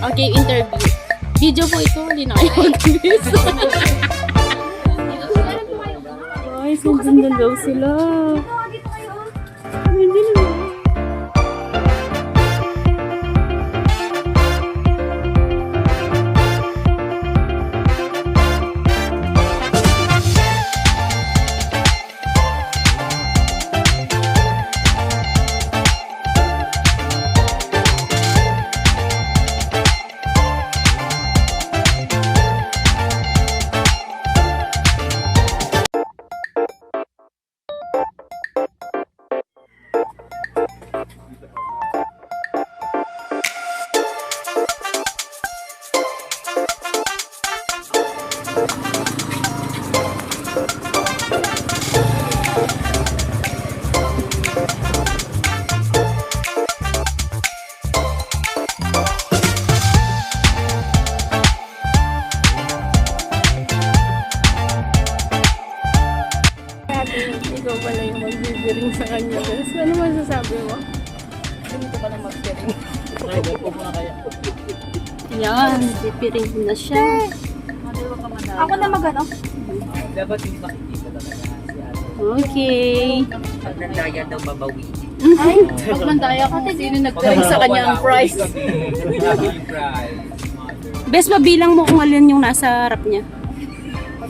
Okay, interview. Video po ito, hindi na kayo mag-miss. Ay, sundan daw sila. Hindi na. Ikaw pala yung magbibiring sa kanya. Guys, ano masasabi mo? Ganito pala mag-sharing. Ay, po muna kaya. Yan, bibiring na siya. Ako na magano? Dapat hindi makikita talaga si ate. Okay. Pag nandaya daw babawi. Ay, pag mandaya ko, sino nagbiring sa kanya ang price? Best mabilang mo kung alin yung nasa harap niya.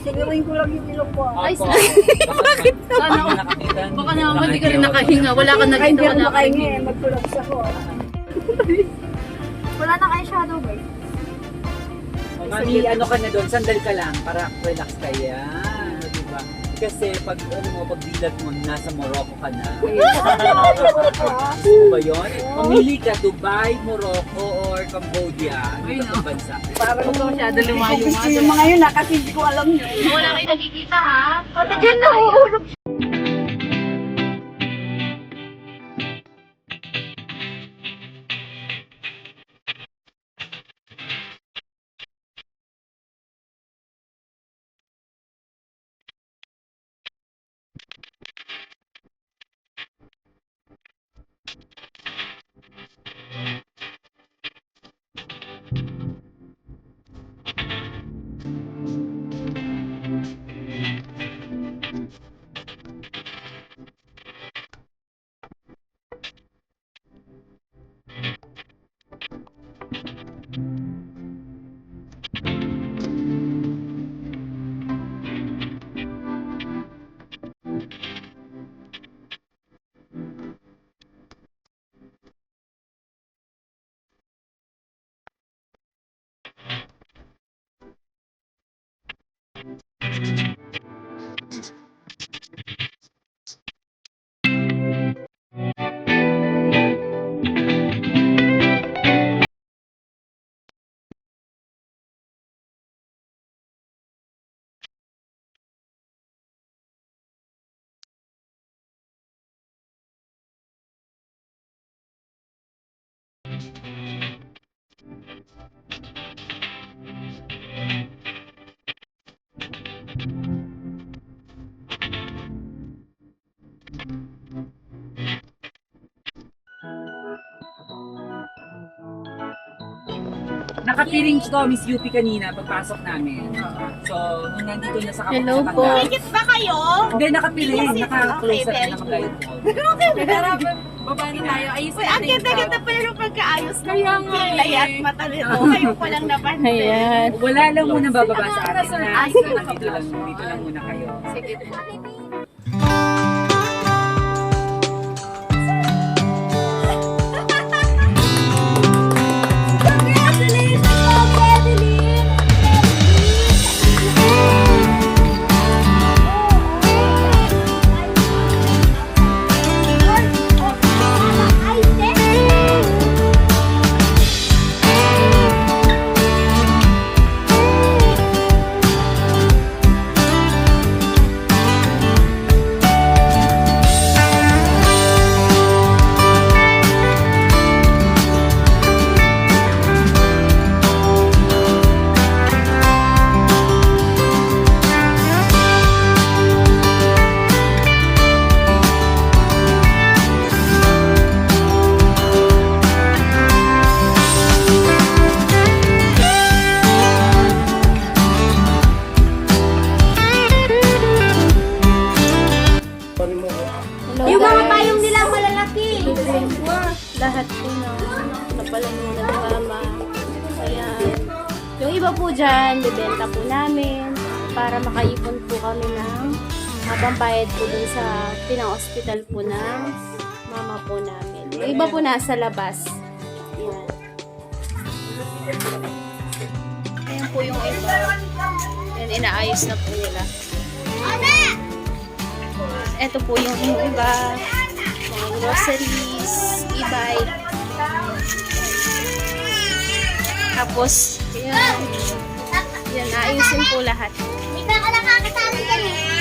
Sinurin ko lang yung ilong ko. Ay, Bakit? sana Baka naman hindi ka rin nakahinga. Wala ka Ay, nakita. hindi ako Wala ka makahingi. Magtulog ako. Wala na kayo shadow ba? Mami, ano ka na doon, sandal ka lang para relax ka yan. Diba? Kasi pag ano mo, pag dilat mo, nasa Morocco ka na. Ano ba yun? Mamili ka, Dubai, Morocco, or Cambodia. Ano ba itong bansa? Parang Ito masyado lumayo gusto yung mga yun kasi hindi ko alam yun. Wala kayo nakikita ha? Pati dyan nahuhulog. Nakapiring to Miss UP kanina pagpasok namin. So, nung nandito na sa Hello sa po. tanggal. Tikit ba kayo? Hindi, nakapiring. Naka-close Okay, at naka-blind. Baba na tayo. Ayos ang ganda-ganda pa yung pagkaayos ng kilay at mata nito. Kayo ko lang napansin. Ayan. Wala lang muna bababa sa atin na dito lang muna kayo. Sige. Hello, Yung mga guys. payong nila malalaki. Lahat po na napalamunan ni Mama. Ayan. Yung iba po dyan, bibenta po namin para makaipon po kami ng pambayad po dun sa pinang-hospital po ng mama po namin. Yung iba po nasa labas. Ayan. Ayan po yung iba. Ayan, inaayos na po nila. Ito po yung iba. Mga groceries, e-bike. Tapos, yan. Yan, ayusin po lahat. Hindi ka nakakasali ka eh.